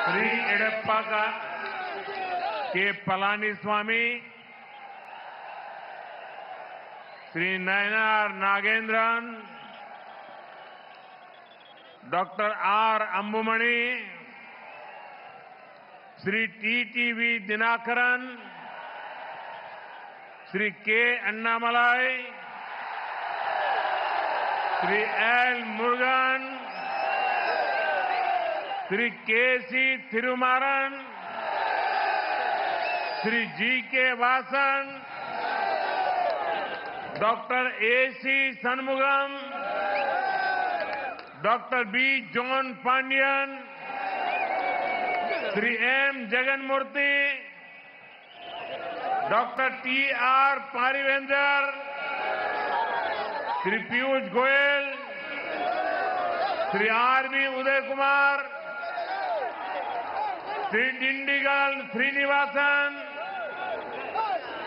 Shri Edappadi K Palaniswami, Shri Nainar Nagendran, doctor R Anbumani, Shri TTV Dhinakaran, Shri K Annamalai, Shri L Murugan, Shri KC. Thirumaran, Shri G K Vasan, doctor AC. Shanmugam, doctor B. John Pandian, Shri M. Jaganmoorthy, doctor TR. Parivendhar, Shri Piyush Goyal, Shri RB. Udhaya Kumar, Shri Dindigul Srinivasan,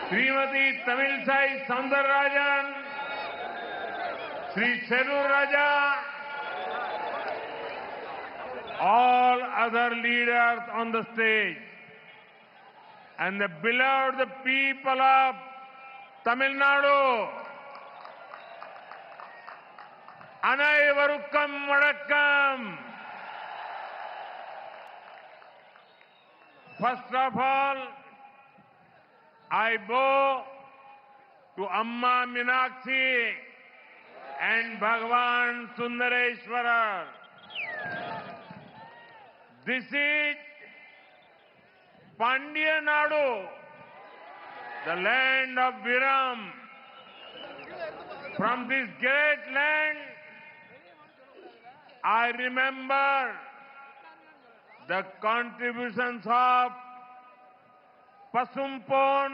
Shrimati Tamilisai Soundararajan, Shri Sherur Raja, all other leaders on the stage, and the beloved people of Tamil Nadu, அனைவருக்கும் வணக்கம். First of all, I bow to Amma Meenakshi and Bhagwan Sundareshwara. This is Pandya Nadu, the land of Viram. From this great land, I remember the contributions of Pasumpon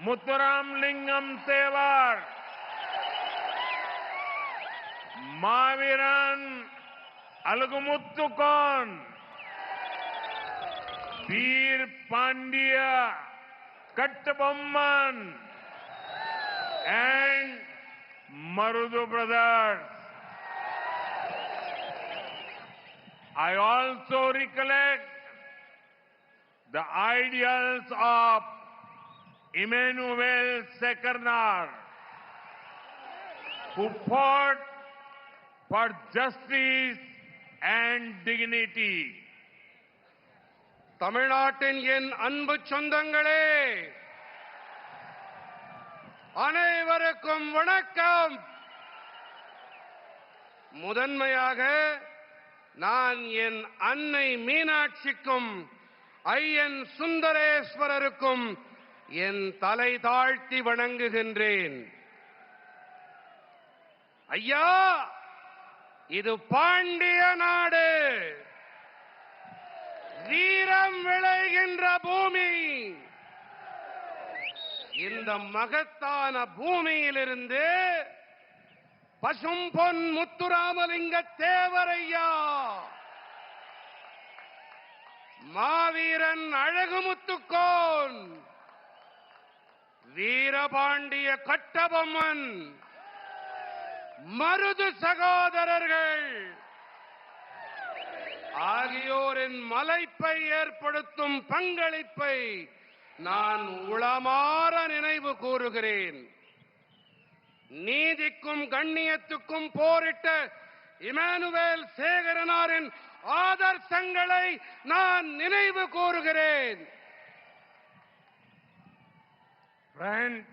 Muthuram Lingam Tevar, Maviran Alagumuttukon, Veer Pandya Kattabomman, and Marudu brothers. I also recollect the ideals of Emmanuel Sekernar, who fought for justice and dignity. தமிழ்நாட்டின் என் அன்பு சொந்தங்களே, அனைவருக்கும் வணக்கம். முதன்மையாக நான் என் அன்னை மீனாட்சிக்கும் ஐயன் சுந்தரேஸ்வரருக்கும் என் தலை தாழ்த்தி வணங்குகின்றேன். ஐயா, இது பாண்டிய நாடு, வீரம் விளைகின்ற பூமி. இந்த மகத்தான பூமியிலிருந்து பசும்பொன் முத்துராமலிங்க தேவரையா, மாவீரன் அழகுமுத்துக்கோன், வீரபாண்டிய கட்டபொம்மன், மருது சகோதரர்கள் ஆகியோரின் மலைப்பை ஏற்படுத்தும் பங்களிப்பை நான் உளமாற நினைவு கூறுகிறேன். நீதிக்கும் கண்ணியத்துக்கும் போரிட்ட இமானுவேல் சேகரனாரின் ஆதர்சங்களை நான் நினைவு கூறுகிறேன். Friends,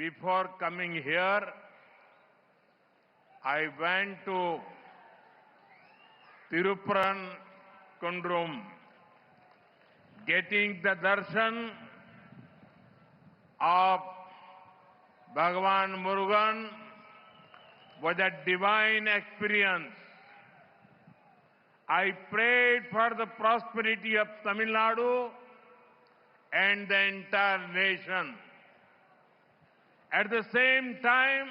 before coming here, I went to Tirupuran Kundrum. Getting the darshan of Bhagwan Murugan was a divine experience. I prayed for the prosperity of Tamil Nadu and the entire nation. At the same time,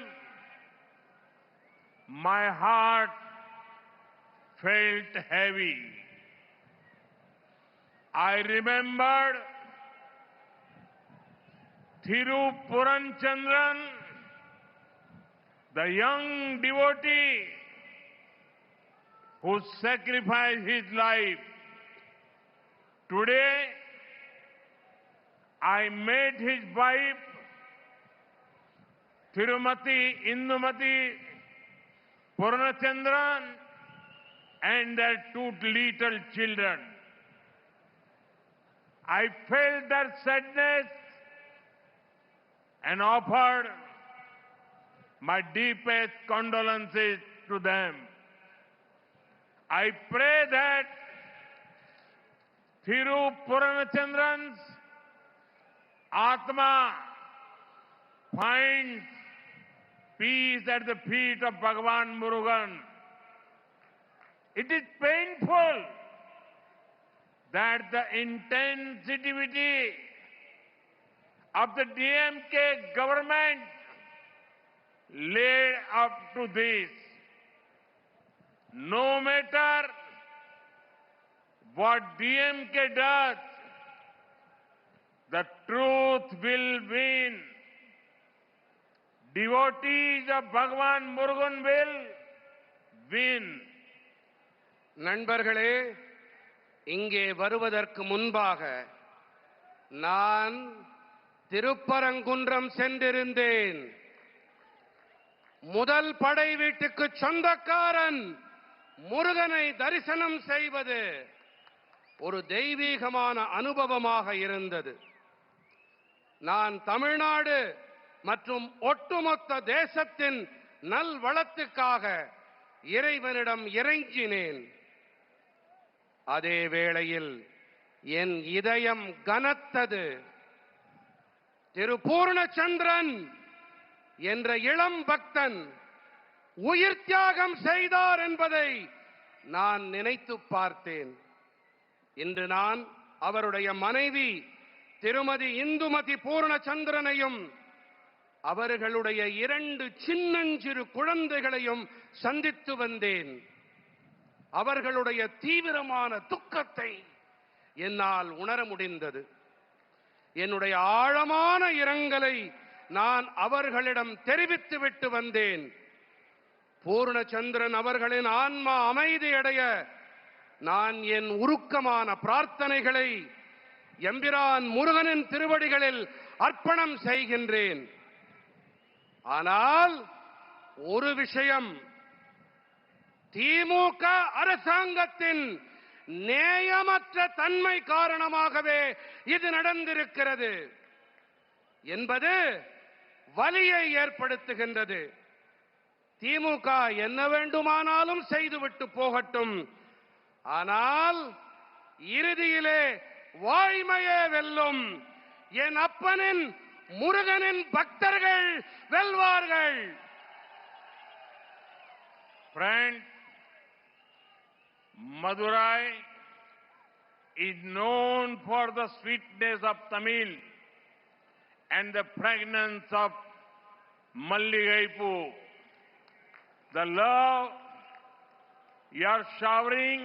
my heart felt heavy. I remembered Thirupuran Chandran, the young devotee who sacrificed his life. Today, I met his wife, Tirumati Indumati Purnachandran, and their two little children. I felt their sadness and offered my deepest condolences to them. I pray that Thiru Purnachandran's Atma finds peace at the feet of Bhagavan Murugan. It is painful that the insensitivity of the DMK government led up to this. No matter what DMK does, the truth will win. Devotees of Bhagavan Murugan will win. நண்பர்களே, இங்கே வருவதற்கு முன்பாக நான் திருப்பரங்குன்றம் சென்றிருந்தேன். முதல் படை வீட்டுக்கு சொந்தக்காரன் முருகனை தரிசனம் செய்வது ஒரு தெய்வீகமான அனுபவமாக இருந்தது. நான் தமிழ்நாடு மற்றும் ஒட்டுமொத்த தேசத்தின் நல்வளத்துக்காக இறைவனிடம் இறைஞ்சினேன். அதே வேளையில் என் இதயம் கனத்தது. திரு பூர்ணச்சந்திரன் என்ற இளம் பக்தன் உயிர் தியாகம் செய்தார் என்பதை நான் நினைத்து பார்த்தேன். இன்று நான் அவருடைய மனைவி திருமதி இந்துமதி பூர்ணச்சந்திரனையும் அவர்களுடைய 2 சின்னஞ்சிறு குழந்தைகளையும் சந்தித்து வந்தேன். அவர்களுடைய தீவிரமான துக்கத்தை என்னால் உணர முடிந்தது. என்னுடைய ஆழமான இரங்கலை நான் அவர்களிடம் தெரிவித்துவிட்டு வந்தேன். பூர்ணச்சந்திரன் அவர்களின் ஆன்மா அமைதியடைய நான் என் உருக்கமான பிரார்த்தனைகளை எம்பிரான் முருகனின் திருவடிகளில் அர்ப்பணம் செய்கின்றேன். ஆனால் ஒரு விஷயம், திமுக அரசாங்கத்தின் நேயமற்ற தன்மை காரணமாகவே இது நடந்திருக்கிறது என்பது வலியை ஏற்படுத்துகின்றது. திமுக என்ன வேண்டுமானாலும் செய்துவிட்டு போகட்டும், ஆனால் இறுதியிலே வாய்மையே வெல்லும். என் அப்பனின் முருகனின் பக்தர்கள் வெல்வார்கள். Friends, Madurai is known for the sweetness of Tamil and the fragrance of Malligaipu. The love you are showering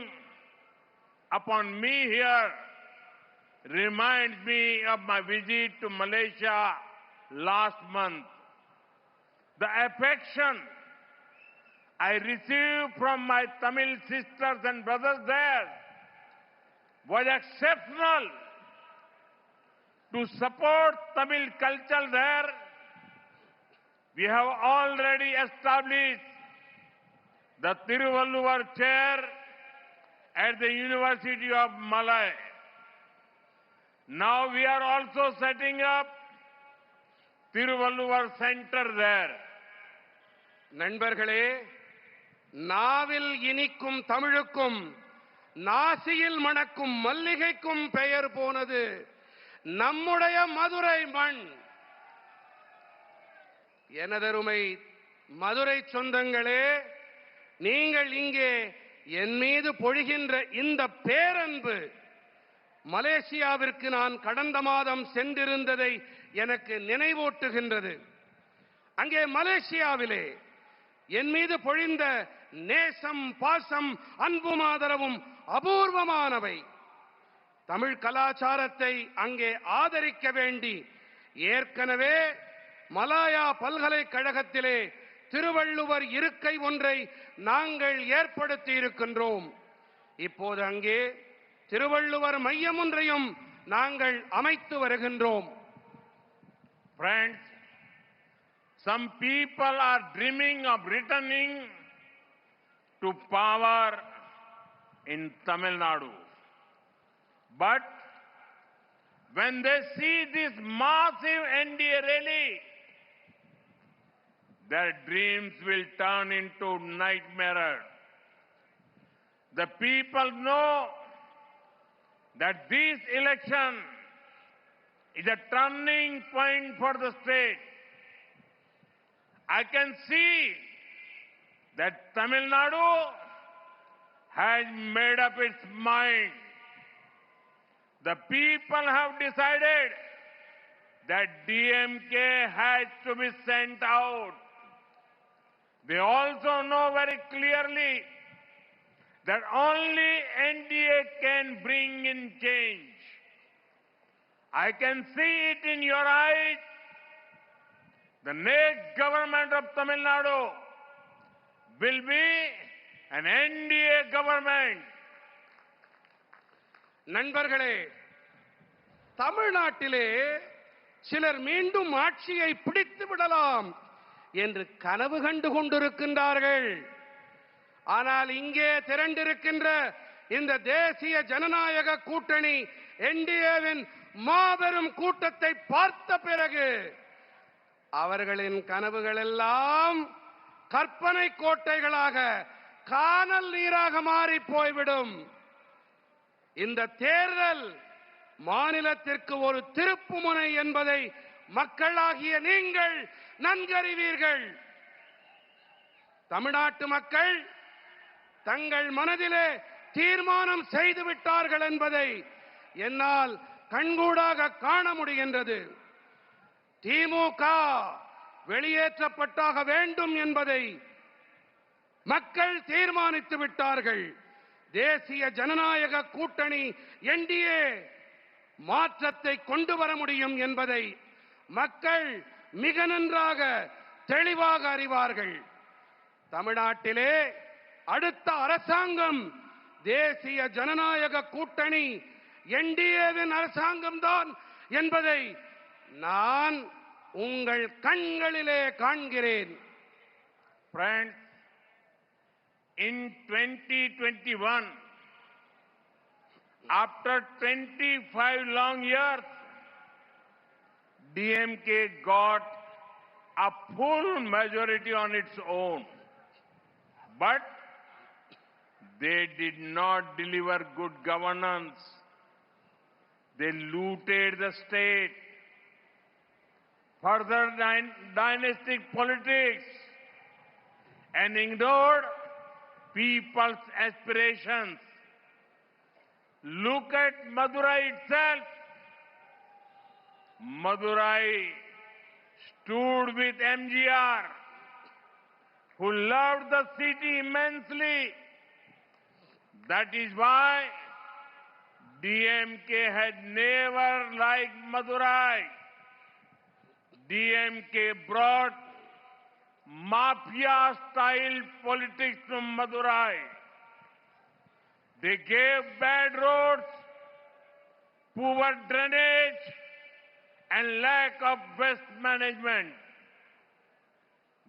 upon me here reminds me of my visit to Malaysia last month. The affection I received from my Tamil sisters and brothers there was exceptional. To support Tamil culture there, we have already established the Tiruvalluvar chair at the University of Malay. Now we are also setting up Tiruvalluvar Center there. நண்பர்களே, நாவில் இனிக்கும் தமிழுக்கும் நாசியில் மணக்கும் மல்லிகைக்கும் பெயர் போனது நம்முடைய மதுரை மண். எனதருமை மதுரை சொந்தங்களே, நீங்கள் இங்கே என் மீது பொழிகின்ற இந்த பேரன்பு மலேசியாவிற்கு நான் கடந்த மாதம் சென்றிருந்ததை எனக்கு நினைவூட்டுகின்றது. அங்கே மலேசியாவிலே என் மீது பொழிந்த நேசம், பாசம், அன்பும் ஆதரவும் அபூர்வமானவை. தமிழ் கலாச்சாரத்தை அங்கே ஆதரிக்க வேண்டி ஏற்கனவே மலாயா பல்கலைக்கழகத்திலே திருவள்ளுவர் இருக்கை ஒன்றை நாங்கள் ஏற்படுத்தி இருக்கின்றோம். இப்போது அங்கே திருவள்ளுவர் மையம் ஒன்றையும் நாங்கள் அமைத்து வருகின்றோம். Friends, some people are dreaming of returning to power in Tamil Nadu. But when they see this massive NDA rally, their dreams will turn into nightmares. The people know that this election is a turning point for the state. I can see that Tamil Nadu has made up its mind. The people have decided that DMK has to be sent out. They also know very clearly that only NDA can bring in change. I can see it in your eyes. The next government of Tamil Nadu will be an NDA government. நண்பர்களே, தமிழ்நாட்டிலே சிலர் மீண்டும் ஆட்சியை பிடித்து விடலாம் என்று கனவு கண்டு கொண்டிருக்கின்றார்கள். ஆனால் இங்கே திரண்டிருக்கின்ற இந்த தேசிய ஜனநாயக கூட்டணி என்டிஏவின் மாபெரும் கூட்டத்தை பார்த்த பிறகு அவர்களின் கனவுகள் எல்லாம் கற்பனை கோட்டைகளாக கானல் நீராக மாறி போய்விடும். இந்த தேர்தல் மாநிலத்திற்கு ஒரு திருப்புமுனை என்பதை மக்களாகிய நீங்கள் நன்கறிவீர்கள். தமிழ்நாட்டு மக்கள் தங்கள் மனதிலே தீர்மானம் செய்து விட்டார்கள் என்பதை என்னால் கண்கூடாக காண முடிகின்றது. திமுக வெளியேற்றப்பட்டாக வேண்டும் என்பதை மக்கள் தீர்மானித்து விட்டார்கள். தேசிய ஜனநாயக கூட்டணி என்டிஏ மாற்றத்தை கொண்டு வர முடியும் என்பதை மக்கள் மிக நன்றாக தெளிவாக அறிவார்கள். தமிழ்நாட்டிலே அடுத்த அரசாங்கம் தேசிய ஜனநாயக கூட்டணி என்டிஏவின் அரசாங்கம்தான் என்பதை நான் உங்கள் கண்களிலே காண்கிறேன். Friends, in 2021, after 25 long years, DMK got a full majority on its own. But they did not deliver good governance. They looted the state. Further dynastic politics and ignored people's aspirations. Look at Madurai itself. Madurai stood with MGR, who loved the city immensely. That is why DMK had never liked Madurai. DMK brought mafia-style politics to Madurai. They gave bad roads, poor drainage, and lack of waste management.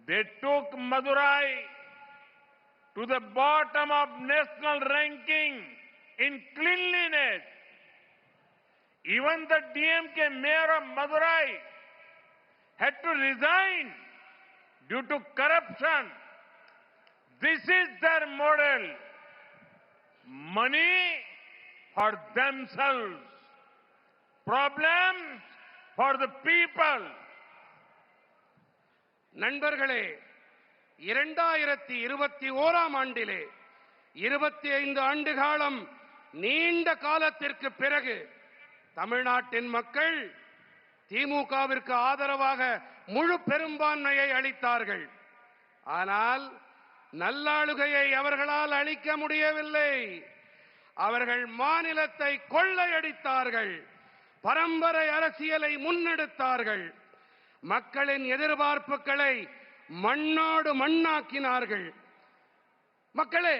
They took Madurai to the bottom of national ranking in cleanliness. Even the DMK mayor of Madurai had to resign due to corruption. This is their model. Money for themselves. Problems for the people. நண்பர்களே, 2021 ஆண்டிலே 25 ஆண்டு காலம் நீண்ட காலத்திற்கு பிறகு தமிழ்நாட்டின் மக்கள் திமுகவிற்கு ஆதரவாக முழு பெரும்பான்மையை அளித்தார்கள். ஆனால் நல்லாளுகையை அவர்களால் அளிக்க முடியவில்லை. அவர்கள் மாநிலத்தை கொள்ளையடித்தார்கள். பரம்பரை அரசியலை முன்னெடுத்தார்கள். மக்களின் எதிர்பார்ப்புகளை மண்ணோடு மண்ணாக்கினார்கள். மக்களே,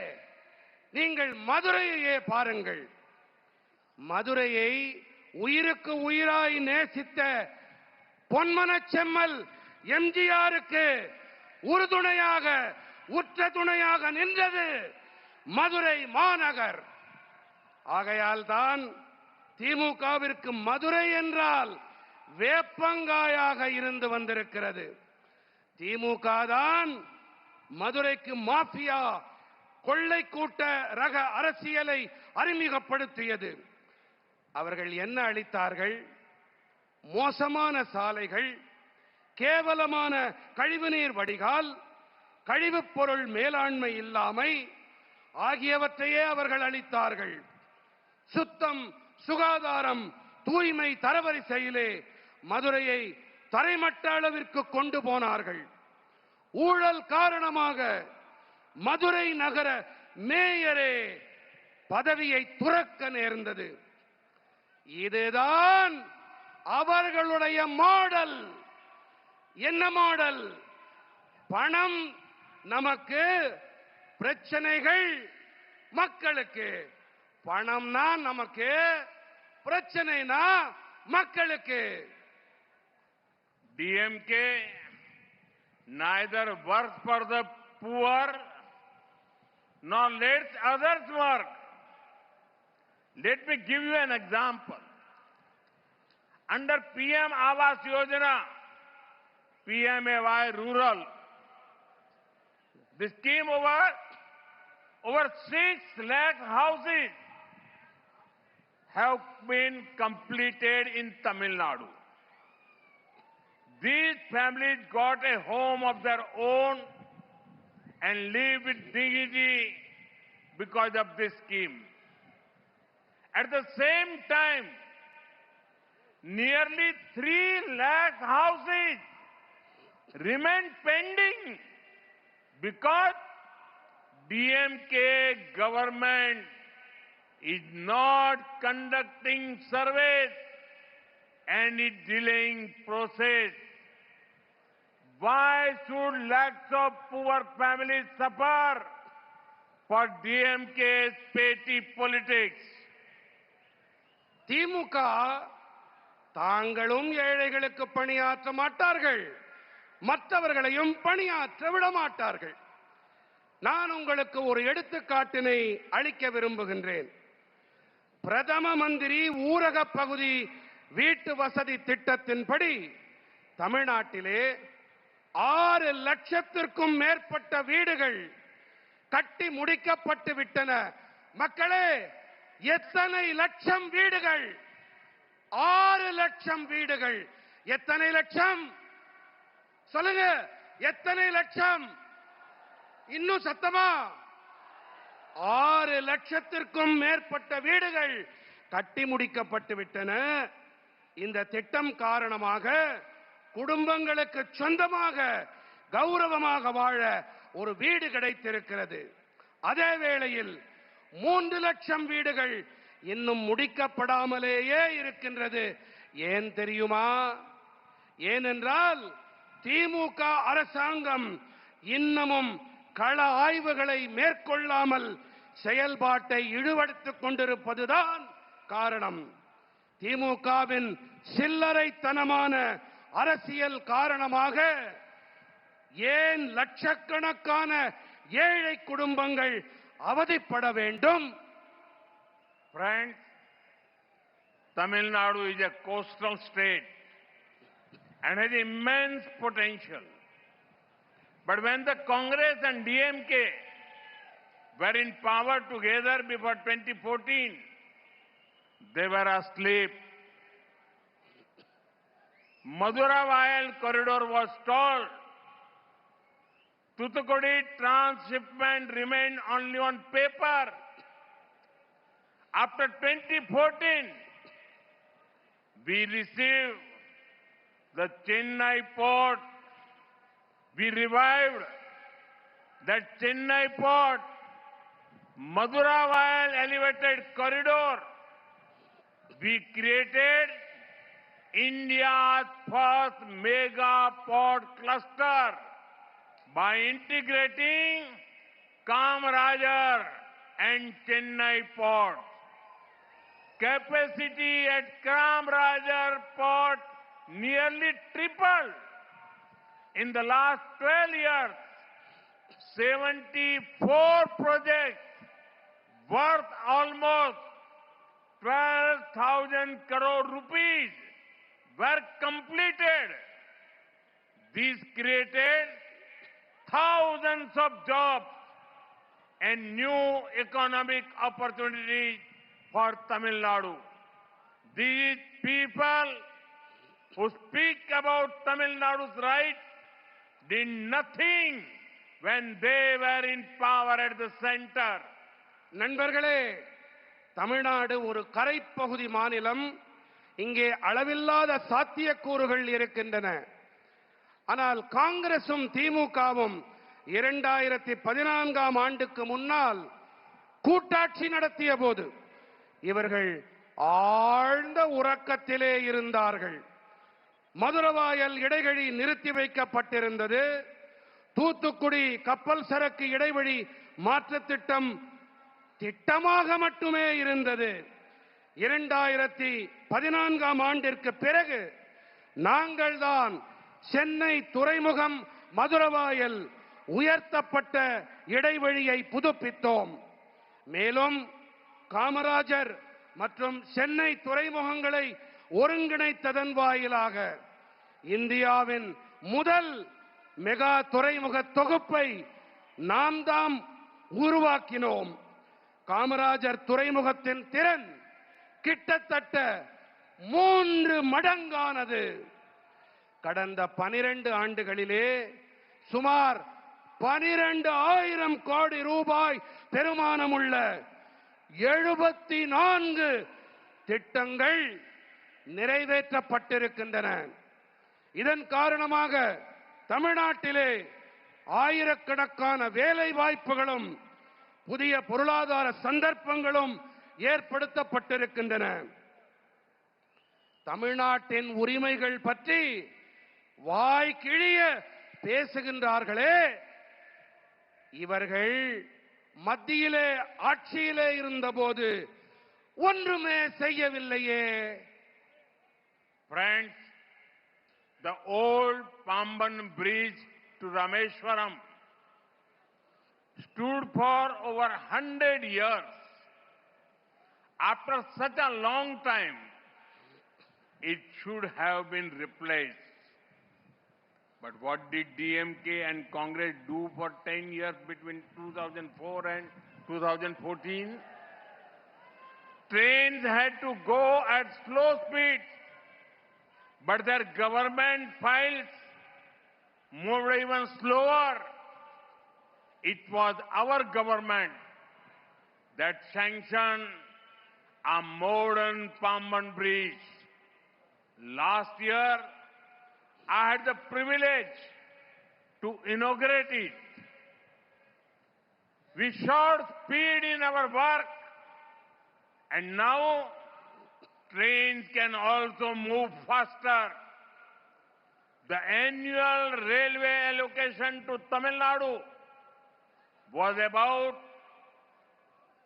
நீங்கள் மதுரையையே பாருங்கள். மதுரையை உயிருக்கு உயிராய் நேசித்த பொன்மனச் செம்மல் எம்ஜிஆருக்கு உறுதுணையாக உற்ற துணையாக நின்றது மதுரை மாநகர். ஆகையால் தான் திமுகவிற்கு மதுரை என்றால் வேப்பங்காயாக இருந்து வந்திருக்கிறது. திமுக தான் மதுரைக்கு மாஃபியா கொள்ளை கூட்ட ரக அரசியலை அறிமுகப்படுத்தியது. அவர்கள் என்ன அளித்தார்கள்? மோசமான சாலைகள், கேவலமான கழிவுநீர் வடிகால், கழிவுப் பொருள் மேலாண்மை இல்லாமை ஆகியவற்றையே அவர்கள் அளித்தார்கள். சுத்தம், சுகாதாரம், தூய்மை தரவரிசையிலே மதுரையை தரைமட்ட அளவிற்கு கொண்டு போனார்கள். ஊழல் காரணமாக மதுரை நகர மேயரே பதவியை துறக்க நேர்ந்தது. இதுதான் அவர்களுடைய மாடல். என்ன மாடல்? பணம் நமக்கு, பிரச்சனைகள் மக்களுக்கு. பணம்னா நமக்கு, பிரச்சனைனா மக்களுக்கு. DMK neither works for the poor nor lets others work. Let me give you an example. Under PM Awas Yojana, PMAY Rural, this scheme over 6 lakh houses have been completed in Tamil Nadu. These families got a home of their own and live with dignity because of this scheme. At the same time, nearly 3 lakh houses remain pending because DMK government is not conducting surveys and is delaying process. Why should lakhs of poor families suffer for DMK's petty politics? திமுக தாங்களும் ஏழைகளுக்கு பணியாற்ற மாட்டார்கள், மற்றவர்களையும் பணியாற்ற விட மாட்டார்கள். நான் உங்களுக்கு ஒரு எடுத்துக்காட்டினை அளிக்க விரும்புகின்றேன். பிரதம மந்திரி ஊரக பகுதி வீட்டு வசதி திட்டத்தின்படி தமிழ்நாட்டிலே 6 லட்சத்திற்கும் மேற்பட்ட வீடுகள் கட்டி முடிக்கப்பட்டு விட்டன. மக்களே, எத்தனை லட்சம் வீடுகள்? 6 லட்சம் வீடுகள். எத்தனை லட்சம் சொல்லுங்க? எத்தனை லட்சம்? இன்னும் சத்தமா? 6 லட்சத்திற்கும் மேற்பட்ட வீடுகள் கட்டி முடிக்கப்பட்டு விட்டன. இந்த திட்டம் காரணமாக குடும்பங்களுக்கு சொந்தமாக கௌரவமாக வாழ ஒரு வீடு கிடைத்திருக்கிறது. அதே வேளையில் 3 லட்சம் வீடுகள் இன்னும் முடிக்கப்படாமலேயே இருக்கின்றது. ஏன் தெரியுமா? ஏனென்றால் திமுக அரசாங்கம் இன்னமும் கள ஆய்வுகளை மேற்கொள்ளாமல் செயல்பாட்டை இழுவெடுத்துக் கொண்டிருப்பதுதான் காரணம். திமுகவின் சில்லறைத்தனமான அரசியல் காரணமாக ஏன் லட்சக்கணக்கான ஏழை குடும்பங்கள் அவதிப்பட வேண்டும்? Friends, Tamil Nadu is a coastal state and has immense potential. But when the Congress and DMK were in power together before 2014, they were asleep. Madura-Vayal corridor was stalled. Thoothukudi transshipment remained only on paper. After 2014, we received the Chennai port. We revived that Chennai port, Madura-Vayal elevated corridor. We created India's first mega port cluster by integrating Kamarajar and Chennai ports. Capacity at Kamarajar port nearly tripled in the last 12 years. 74 projects worth almost 12,000 crore rupees were completed. These created thousands of jobs and new economic opportunities for Tamil Nadu. These people who speak about Tamil Nadu's rights did nothing when they were in power at the center. நண்பர்களே, தமிழ்நாடு ஒரு கரைப்பகுதி மாநிலம். இங்கே அளவில்லாத சாத்தியக்கூறுகள் இருக்கின்றன. ஆனால் காங்கிரசும் திமுகவும் 2014ஆம் ஆண்டுக்கு முன்னால் கூட்டாட்சி நடத்திய போது இவர்கள் ஆழ்ந்த உறக்கத்திலே இருந்தார்கள். மதுரவாயல் இடைவழி நிறுத்தி வைக்கப்பட்டிருந்தது. தூத்துக்குடி கப்பல் சரக்கு இடைவழி மாற்று திட்டம் திட்டமாக மட்டுமே இருந்தது. 2014ஆம் ஆண்டிற்கு பிறகு நாங்கள்தான் சென்னை துறைமுகம் மதுரவாயல் உயர்த்தப்பட்ட இடைவழியை புதுப்பித்தோம். மேலும் காமராஜர் மற்றும் சென்னை துறைமுகங்களை ஒருங்கிணைத்ததன் வாயிலாக இந்தியாவின் முதல் மெகா துறைமுக தொகுப்பை நாம் தாம் உருவாக்கினோம். காமராஜர் துறைமுகத்தின் திறன் கிட்டத்தட்ட 3 மடங்கானது. கடந்த 12 ஆண்டுகளிலே சுமார் 12,000 கோடி ரூபாய் பெறுமானமுள்ள 74 திட்டங்கள் நிறைவேற்றப்பட்டிருக்கின்றன. இதன் காரணமாக தமிழ்நாட்டிலே ஆயிரக்கணக்கான வேலை வாய்ப்புகளும் புதிய பொருளாதார சந்தர்ப்பங்களும் ஏற்படுத்தப்பட்டிருக்கின்றன. தமிழ்நாட்டின் உரிமைகள் பற்றி வாய் கிழிய பேசுகின்றார்களே, இவர்கள் மத்தியிலே ஆட்சியிலே இருந்தபோது ஒன்றுமே செய்யவில்லையே. Friends, the old Pamban bridge to Rameswaram stood for over 100 years. After such a long time, it should have been replaced. But what did DMK and Congress do for 10 years between 2004 and 2014? Trains had to go at slow speed, but their government files moved even slower. It was our government that sanctioned a modern Pamban bridge. Last year, I had the privilege to inaugurate it. We showed speed in our work, and now trains can also move faster. The annual railway allocation to Tamil Nadu was about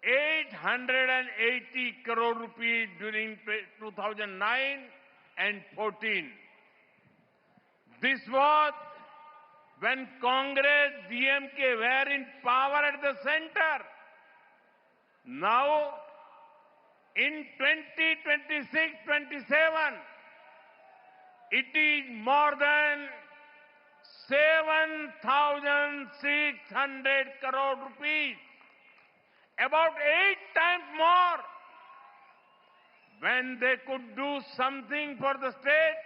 880 crore rupees during 2009 and 14. This was when Congress, DMK were in power at the center. Now, in 2026-27, it is more than 7,600 crore rupees, about 8 times more. When they could do something for the state,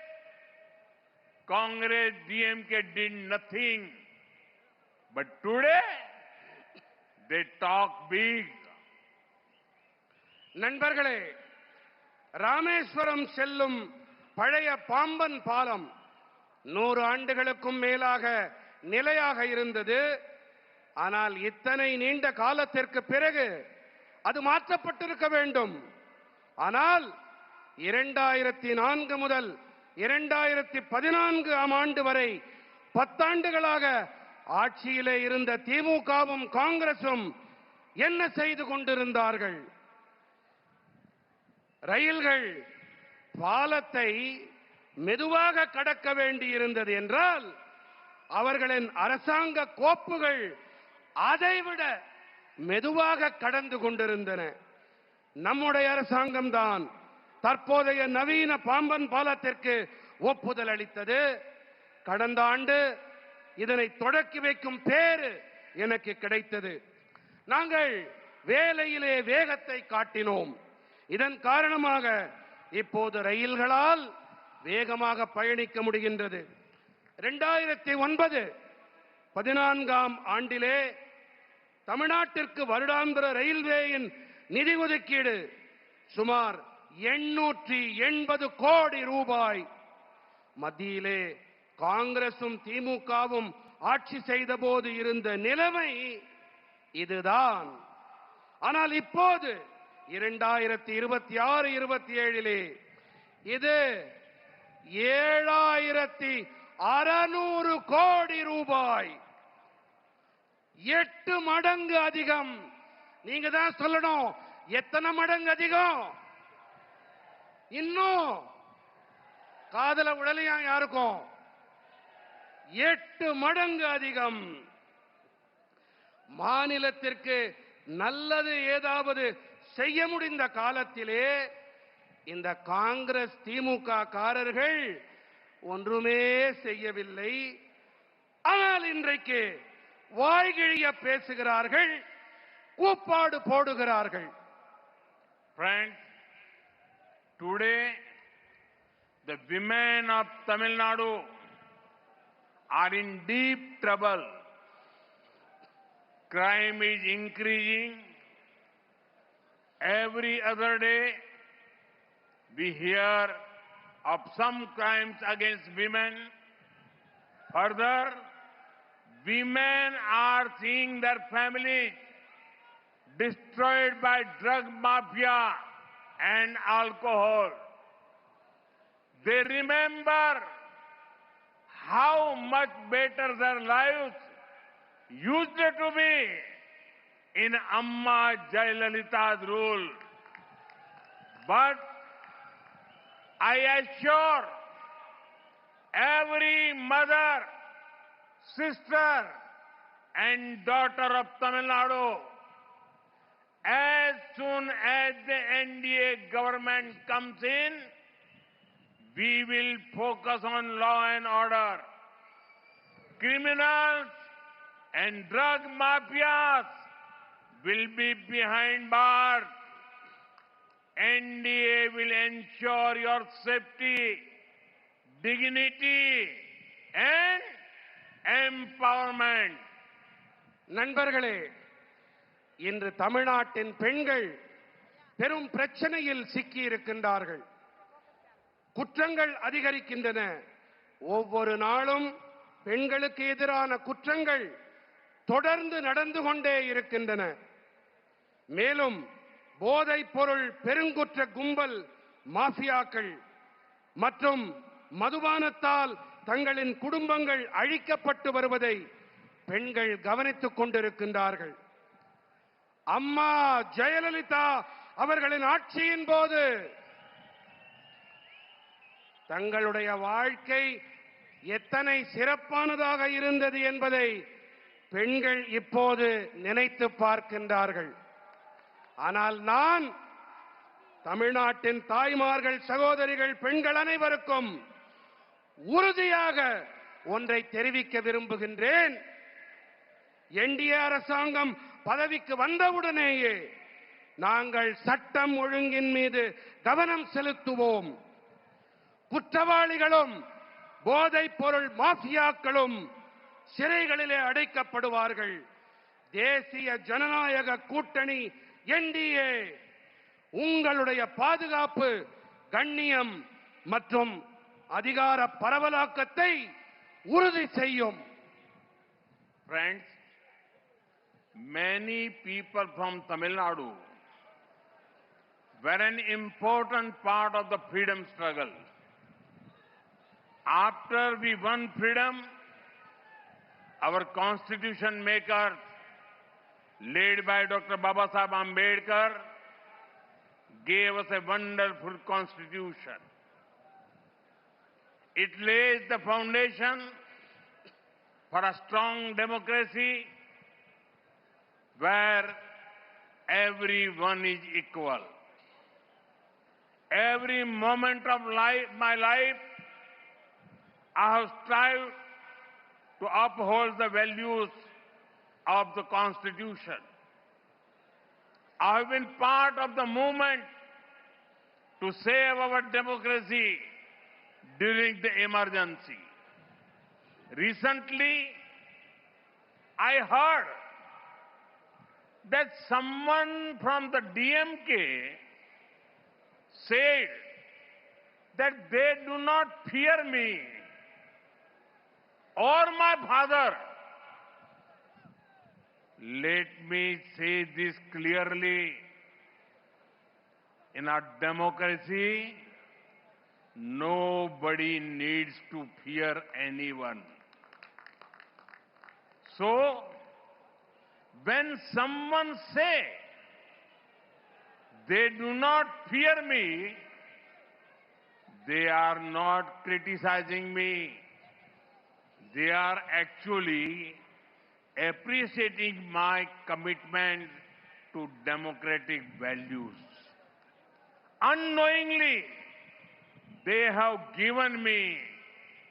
Congress, DMK did nothing. But today, they talk big. நண்பர்களே, ராமேஸ்வரம் செல்லும் பழைய பாம்பன் பாலம் 100 ஆண்டுகளுக்கும் மேலாக நிலையாக இருந்தது. ஆனால் இத்தனை நீண்ட காலத்திற்கு பிறகு அது மாற்றப்பட்டிருக்க வேண்டும். ஆனால் 2004 முதல் 2014ஆம் ஆண்டு வரை 10 ஆண்டுகளாக ஆட்சியிலே இருந்த திமுகவும் காங்கிரசும் என்ன செய்து கொண்டிருந்தார்கள்? ரயில்கள் பாலத்தை மெதுவாக கடக்க வேண்டியிருந்தது என்றால் அவர்களின் அரசாங்க கோப்புகள் அதைவிட மெதுவாக கடந்து கொண்டிருந்தன. நம்முடைய அரசாங்கம்தான் தற்போதைய நவீன பாம்பன் பாலத்திற்கு ஒப்புதல் அளித்தது. கடந்த ஆண்டு இதனை தொடக்கி வைக்கும் பேறு எனக்கு கிடைத்தது. நாங்கள் வேலையிலே வேகத்தை காட்டினோம். இதன் காரணமாக இப்போது ரயில்களால் வேகமாக பயணிக்க முடிகின்றது. 2009-14 ஆண்டிலே தமிழ்நாட்டிற்கு வருடாந்திர ரயில்வேயின் நிதி ஒதுக்கீடு சுமார் 880 கோடி ரூபாய். மத்தியிலே காங்கிரசும் திமுகவும் ஆட்சி செய்த போது இருந்த நிலைமை இதுதான். ஆனால் இப்போது 2026-27 இது 7600 கோடி ரூபாய், 8 மடங்கு அதிகம். நீங்க தான் சொல்லணும், எத்தனை மடங்கு அதிகம்? இன்னும் காதல உடலையா யாருக்கும்? 8 மடங்கு அதிகம். மாநிலத்திற்கு நல்லது ஏதாவது செய்ய முடிந்த காலத்திலே இந்த காங்கிரஸ் திமுக காரர்கள் ஒன்றுமே செய்யவில்லை. ஆனால் இன்றைக்கு வாய்கிழிய பேசுகிறார்கள், கூப்பாடு போடுகிறார்கள். Friends, today the women of Tamil Nadu are in deep trouble. Crime is increasing. Every other day we hear of some crimes against women. Further, women are seeing their families destroyed by drug mafia and alcohol. They remember how much better their lives used to be in Amma Jayalalitha's rule. But I assure every mother, sister and daughter of Tamil Nadu, as soon as the NDA government comes in, we will focus on law and order. Criminals and drug mafias will be behind bars. NDA will ensure your safety, dignity and empowerment. நண்பர்களே, இன்று தமிழ்நாட்டின் பெண்கள் பெரும் பிரச்சனையில் சிக்கி இருக்கின்றார்கள். குற்றங்கள் அதிகரிக்கின்றன. ஒவ்வொரு நாளும் பெண்களுக்கு எதிரான குற்றங்கள் தொடர்ந்து நடந்து கொண்டே இருக்கின்றன. மேலும் போதைப் பொருள் பெருங்குற்ற கும்பல், மாஃபியாக்கள் மற்றும் மதுபானத்தால் தங்களின் குடும்பங்கள் அழிக்கப்பட்டு வருவதை பெண்கள் கவனித்துக் கொண்டிருக்கின்றார்கள். அம்மா ஜெயலலிதா அவர்களின் ஆட்சியின் போது தங்களுடைய வாழ்க்கை எத்தனை சிறப்பானதாக இருந்தது என்பதை பெண்கள் இப்போது நினைத்து பார்க்கின்றார்கள். ஆனால் நான் தமிழ்நாட்டின் தாய்மார்கள், சகோதரிகள், பெண்கள் அனைவருக்கும் உறுதியாக ஒன்றை தெரிவிக்க விரும்புகின்றேன். என்டிஏ அரசாங்கம் பதவிக்கு வந்தவுடனேயே நாங்கள் சட்டம் ஒழுங்கின் மீது கவனம் செலுத்துவோம். குற்றவாளிகளும் போதைப் பொருள் மாஃபியாக்களும் சிறைகளிலே அடைக்கப்படுவார்கள். தேசிய ஜனநாயக கூட்டணி என்டிஏ உங்களுடைய பாதுகாப்பு, கண்ணியம் மற்றும் அதிகார பரவலாக்கத்தை உறுதி செய்யும். Friends, many people from Tamil Nadu were an important part of the freedom struggle. After we won freedom, our constitution makers, led by Dr. Baba Sahib Ambedkar, gave us a wonderful constitution. It lays the foundation for a strong democracy where everyone is equal. Every moment of my life, I have strived to uphold the values of the Constitution. I have been part of the movement to save our democracy during the emergency. Recently, I heard that someone from the DMK said that they do not fear me or my father. Let me say this clearly. In our democracy, nobody needs to fear anyone. So, when someone say they do not fear me, they are not criticizing me. They are actually appreciating my commitment to democratic values. Unknowingly, they have given me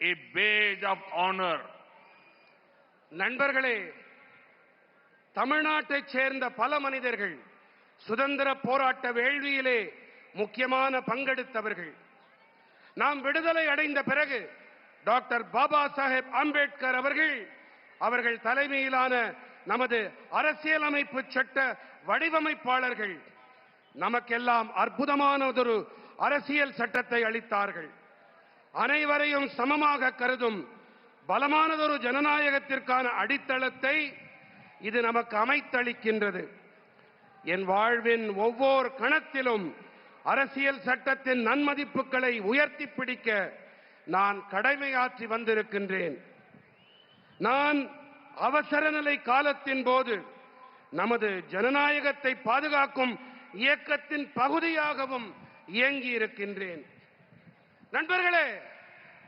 a badge of honor. நண்பர்களே, தமிழ்நாட்டைச் சேர்ந்த பல மனிதர்கள் சுதந்திர போராட்ட வேள்வியிலே முக்கியமான பங்கெடுத்தவர்கள். நாம் விடுதலை அடைந்த பிறகு டாக்டர் பாபா சாஹேப் அம்பேத்கர் அவர்கள் தலைமையிலான நமது அரசியலமைப்பு சட்ட வடிவமைப்பாளர்கள் நமக்கெல்லாம் அற்புதமானதொரு அரசியல் சட்டத்தை அளித்தார்கள். அனைவரையும் சமமாக கருதும் பலமானதொரு ஜனநாயகத்திற்கான அடித்தளத்தை இது நமக்கு அமைத்தளிக்கின்றது. என் வாழ்வின் ஒவ்வொரு கணத்திலும் அரசியல் சட்டத்தின் நன்மதிப்புகளை உயர்த்தி பிடிக்க நான் கடமையாற்றி வந்திருக்கின்றேன். நான் அவசர நிலை காலத்தின் போது நமது ஜனநாயகத்தை பாதுகாக்கும் இயக்கத்தின் பகுதியாகவும் இயங்கி இருக்கின்றேன். நண்பர்களே,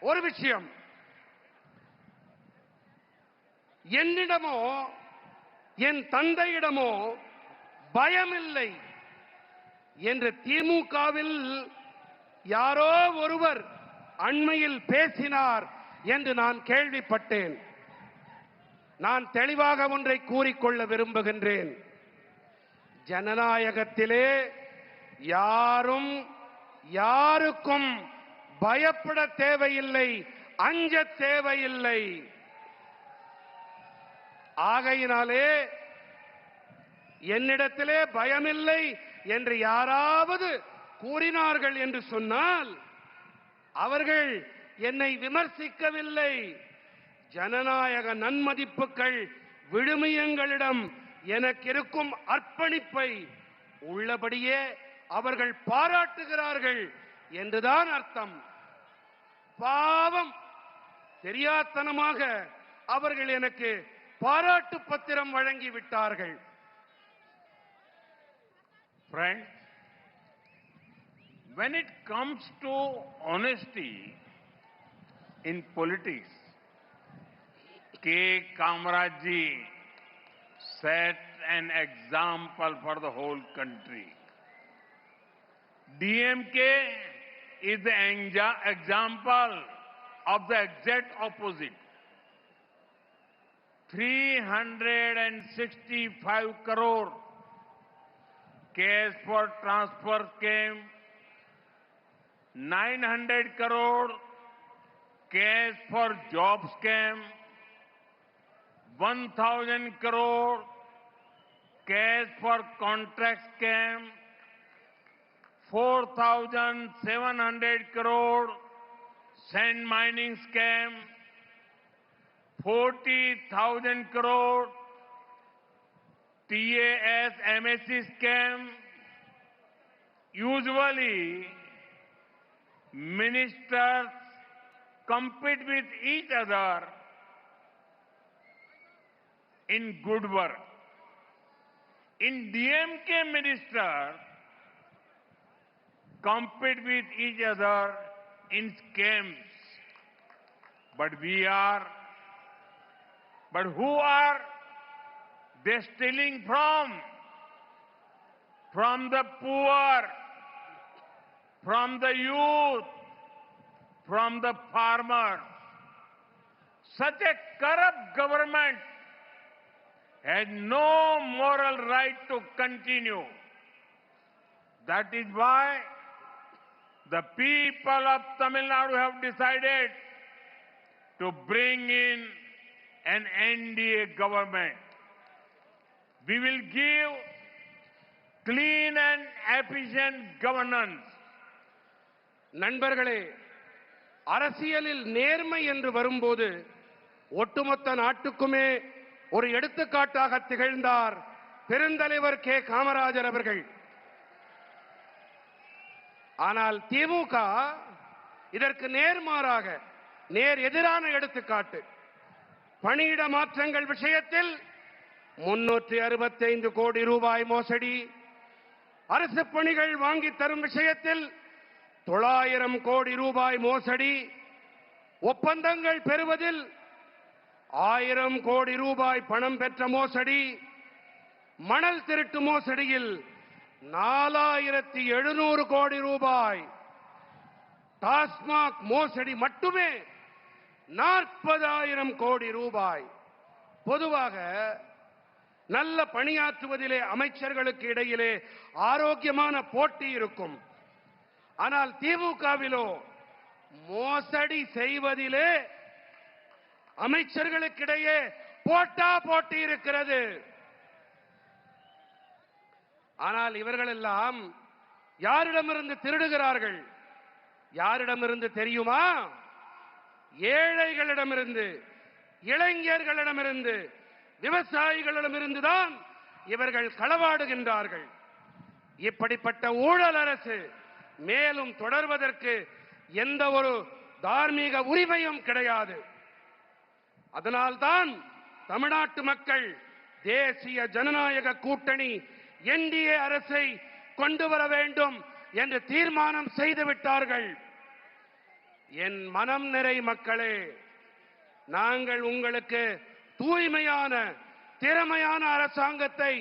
ஒரு விஷயம், என்னிடமோ என் தந்தையிடமோ பயமில்லை என்று திமுகவில் யாரோ ஒருவர் அண்மையில் பேசினார் என்று நான் கேள்விப்பட்டேன். நான் தெளிவாக ஒன்றை கூறிக்கொள்ள விரும்புகின்றேன். ஜனநாயகத்திலே யாரும் யாருக்கும் பயப்பட தேவையில்லை, அஞ்ச தேவையில்லை. ஆகையினாலே என்னிடத்திலே பயமில்லை என்று யாராவது கூறினார்கள் என்று சொன்னால் அவர்கள் என்னை விமர்சிக்கவில்லை. ஜனநாயக நன்மதிப்புகள் விழுமியங்களிடம் எனக்கு இருக்கும் அர்ப்பணிப்பை உள்ளபடியே அவர்கள் பாராட்டுகிறார்கள் என்றுதான் அர்த்தம். பாவம், தெரியாத்தனமாக அவர்கள் எனக்கு பாராட்டு பத்திரம் வழங்கி விட்டார்கள். Friends, when it comes to honesty in politics, K. Kamaraj ji set an example for the whole country. DMK is the example of the exact opposite. 365 crore cash for transfer came, 900 crore cash for jobs came, 1,000 crore cash for contracts came, 4,700 crore sand mining scam, 40,000 crore TAS MSc scam. Usually, ministers compete with each other in good work. In DMK minister compete with each other in scams. But who are they stealing from? From the poor, from the youth, from the farmers. Such a corrupt government has no moral right to continue. That is why the people of Tamil Nadu have decided to bring in an NDA government. We will give clean and efficient governance. நண்பர்களே, அரசியலில் நேர்மை என்று வரும்போது ஒட்டுமொத்த நாட்டுக்குமே ஒரு எடுத்துக்காட்டாக திகழ்ந்தார் பெருந்தலைவர் கே காமராஜர் அவர்கள். ஆனால் திமுக இதற்கு நேர்மாறாக நேர் எதிரான எடுத்துக்காட்டு. பணியிட மாற்றங்கள் விஷயத்தில் 365 கோடி ரூபாய் மோசடி, அரசு பணிகள் வாங்கி தரும் விஷயத்தில் 900 கோடி ரூபாய் மோசடி, ஒப்பந்தங்கள் பெறுவதில் 1000 கோடி ரூபாய் பணம் பெற்ற மோசடி, மணல் திருட்டு மோசடியில் 4700 கோடி ரூபாய், டாஸ்மாக் மோசடி மட்டுமே 40000 கோடி ரூபாய். பொதுவாக நல்ல பணியாற்றுவதிலே அமைச்சர்களுக்கு இடையிலே ஆரோக்கியமான போட்டி இருக்கும். ஆனால் திமுகவிலோ மோசடி செய்வதிலே அமைச்சர்களுக்கிடையே போட்டி இருக்கிறது. ஆனால் இவர்கள் எல்லாம் யாரிடமிருந்து திருடுகிறார்கள்? யாரிடமிருந்து தெரியுமா? ஏழைகளிடமிருந்து, இளைஞர்களிடமிருந்து, விவசாயிகளிடமிருந்து தான் இவர்கள் களவாடுகின்றார்கள். இப்படிப்பட்ட ஊழல் அரசு மேலும் தொடர்வதற்கு எந்த ஒரு தார்மீக உரிமையும் கிடையாது. அதனால்தான் தமிழ்நாட்டு மக்கள் தேசிய ஜனநாயக கூட்டணி என்டிஏ அரசை கொண்டு வர வேண்டும் என்று தீர்மானம் செய்துவிட்டார்கள். என் மனம் நிறை மக்களே, நாங்கள் உங்களுக்கு தூய்மையான திறமையான அரசாங்கத்தை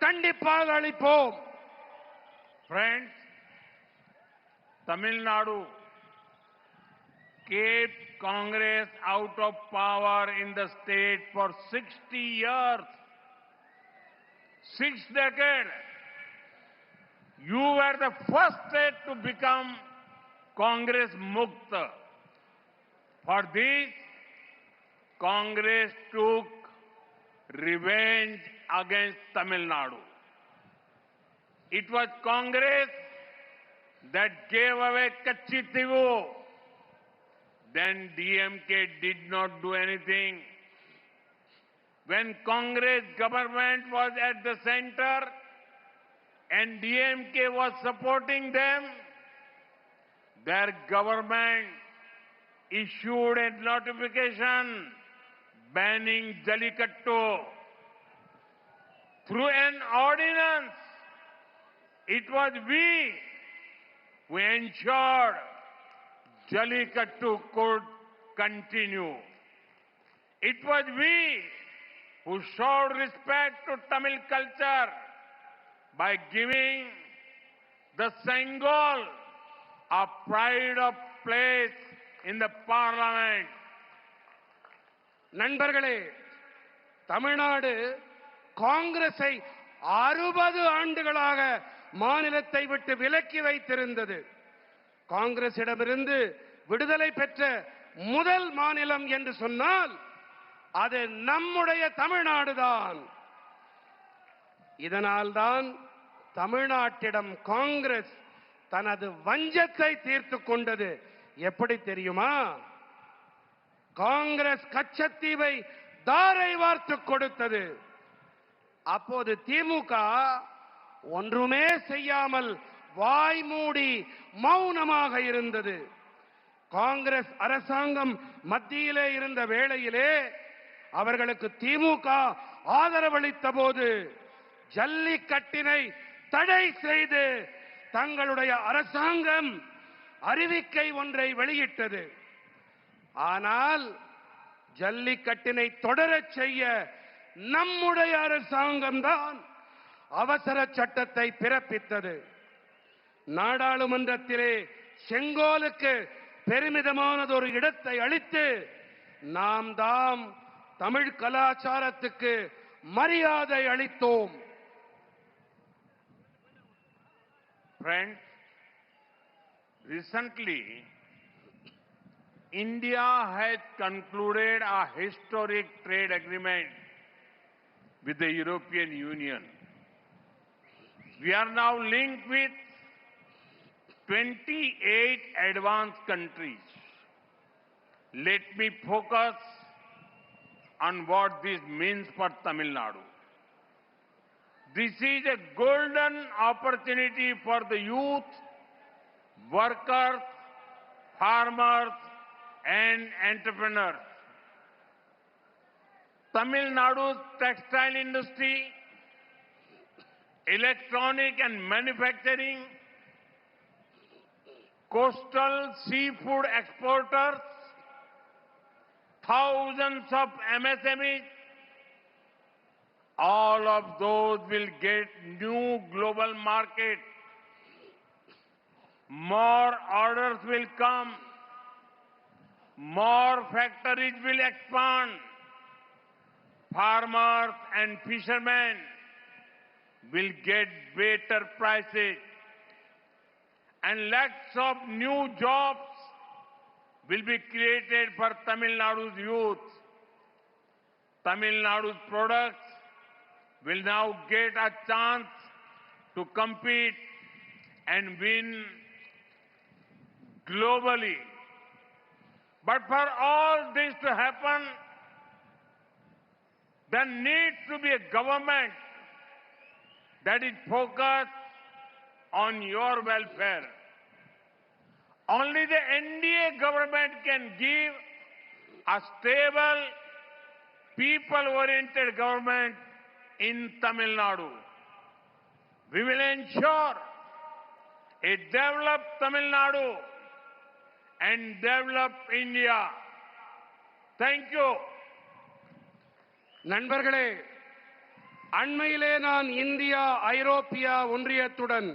கண்டிப்பாக அளிப்போம். Friends, Tamil Nadu kept Congress out of power in the state for 60 years. 6 decades. You were the first state to become Congress Mukta. For this, Congress took revenge against Tamil Nadu. It was Congress that gave away Kachitivu. Then DMK did not do anything. When Congress government was at the center and DMK was supporting them, their government issued a notification banning Jallikattu. Through an ordinance, it was we who ensured Jallikattu could continue. It was we who showed respect to Tamil culture by giving the Sengol a pride of place in the parliament. நண்பர்களே, தமிழ்நாடு காங்கிரஸை 60 ஆண்டுகளாக மாநிலத்தை விட்டு விலக்கி வைத்திருந்தது. காங்கிரசிடமிருந்து விடுதலை பெற்ற முதல் மாநிலம் என்று சொன்னால் அது நம்முடைய தமிழ்நாடுதான். இதனால்தான் தமிழ்நாட்டிடம் காங்கிரஸ் தனது வஞ்சத்தை தீர்த்துக் கொண்டது. எப்படி தெரியுமா? காங்கிரஸ் கச்சத்தீவை தாரை வார்த்து கொடுத்தது. அப்போது திமுக ஒன்றுமே செய்யாமல் வாய் மூடி மௌனமாக இருந்தது. காங்கிரஸ் அரசாங்கம் மத்தியிலே இருந்த வேளையிலே அவர்களுக்கு திமுக ஆதரவளித்த போது ஜல்லிக்கட்டினை தடை செய்து தங்களுடைய அரசாங்கம் அறிவிக்கை ஒன்றை வெளியிட்டது. ஆனால் ஜல்லிக்கட்டினை தொடரச் செய்ய நம்முடைய அரசாங்கம்தான் அவசர சட்டத்தை பிறப்பித்தது. நாடாளுமன்றத்திலே செங்கோலுக்கு பெருமிதமானதொரு இடத்தை அளித்து நாம் தாம் தமிழ் கலாச்சாரத்துக்கு மரியாதை அளித்தோம். Friends, recently India has concluded a historic trade agreement with the European Union. We are now linked with 28 advanced countries. Let me focus on what this means for Tamil Nadu. This is a golden opportunity for the youth, workers, farmers, and entrepreneurs. Tamil Nadu's textile industry, electronic and manufacturing, coastal seafood exporters, thousands of MSMEs, all of those will get new global market. More orders will come. More factories will expand. Farmers and fishermen will get better prices. And lakhs of new jobs will be created for Tamil Nadu's youth. Tamil Nadu's products will now get a chance to compete and win globally. But for all this to happen, there needs to be a government that is focused on your welfare. Only the NDA government can give a stable, people-oriented government in Tamil Nadu. We will ensure a developed Tamil Nadu and developed India. Thank you. நண்பர்களே, அண்மையிலே நான் India ஐரோப்பியா ஒன்றியத்துடன்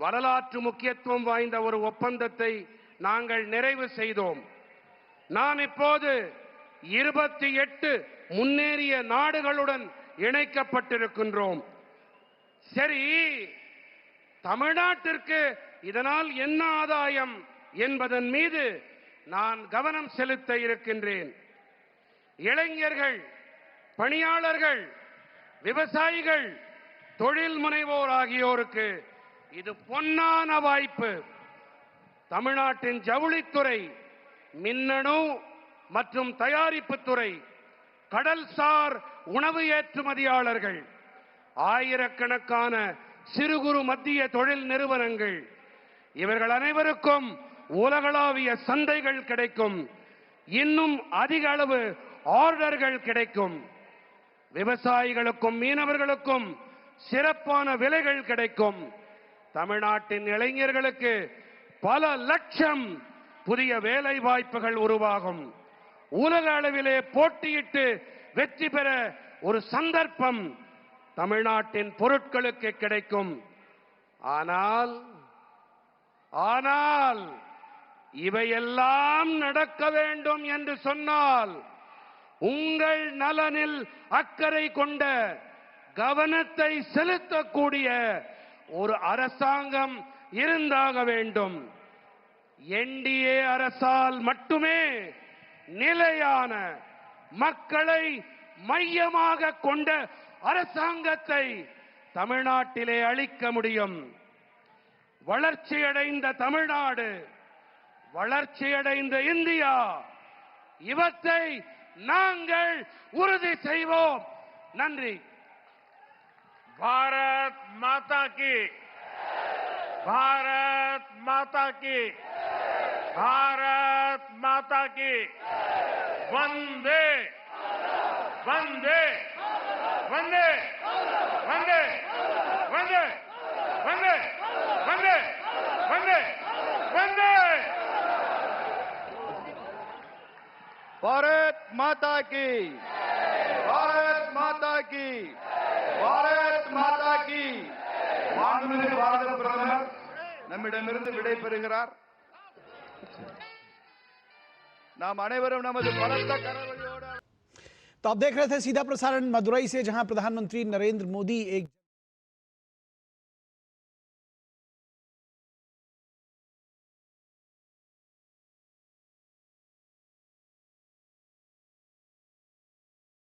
வரலாற்று முக்கியத்துவம் வாய்ந்த ஒரு ஒப்பந்தத்தை நாங்கள் நிறைவு செய்தோம். நாம் இப்போது 28 முன்னேறிய நாடுகளுடன் இணைக்கப்பட்டிருக்கின்றோம். சரி, தமிழ்நாட்டிற்கு இதனால் என்ன ஆதாயம் என்பதன் மீது நான் கவனம் செலுத்த இருக்கின்றேன். இளைஞர்கள், பணியாளர்கள், விவசாயிகள், தொழில் முனைவோர் ஆகியோருக்கு இது பொன்னான வாய்ப்பு. தமிழ்நாட்டின் ஜவுளித்துறை, மின்னணு மற்றும் தயாரிப்பு துறை, கடல்சார் உணவு ஏற்றுமதியாளர்கள், ஆயிரக்கணக்கான சிறு குறு மத்திய தொழில் நிறுவனங்கள், இவர்கள் அனைவருக்கும் உலகளாவிய சந்தைகள் கிடைக்கும். இன்னும் அதிக அளவு ஆர்டர்கள் கிடைக்கும். விவசாயிகளுக்கும் மீனவர்களுக்கும் சிறப்பான விலைகள் கிடைக்கும். தமிழ்நாட்டின் இளைஞர்களுக்கு பல லட்சம் புதிய வேலை வாய்ப்புகள் உருவாகும். உலக அளவிலே போட்டியிட்டு வெற்றி பெற ஒரு சந்தர்ப்பம் தமிழ்நாட்டின் பொருட்களுக்கு கிடைக்கும். ஆனால் இவையெல்லாம் நடக்க வேண்டும் என்று சொன்னால் உங்கள் நலனில் அக்கறை கொண்ட, கவனத்தை செலுத்தக்கூடிய ஒரு அரசாங்கம் இருந்தாக வேண்டும். என்டிஏ அரசால் மட்டுமே நிலையான, மக்களை மையமாக கொண்ட அரசாங்கத்தை தமிழ்நாட்டிலே அளிக்க முடியும். வளர்ச்சியடைந்த தமிழ்நாடு, வளர்ச்சியடைந்த இந்தியா, இவற்றை நாங்கள் உறுதி செய்வோம். நன்றி. भारत माता की, भारत माता की, भारत माता की, वंदे वंदे वंदे वंदे वंदे वंदे वंदे वंदे वंदे। भारत माता की, भारत माता की, भारत माता की। மாண்புமிகு பாரத பிரதமர் நம்மிடமிருந்து விடை பெறுகிறார். நாம் அனைவரும் நமது பலத்த கரவொலியோடு। तो आप देख रहे थे सीधा प्रसारण मदुरई से, जहां प्रधानमंत्री नरेंद्र मोदी एक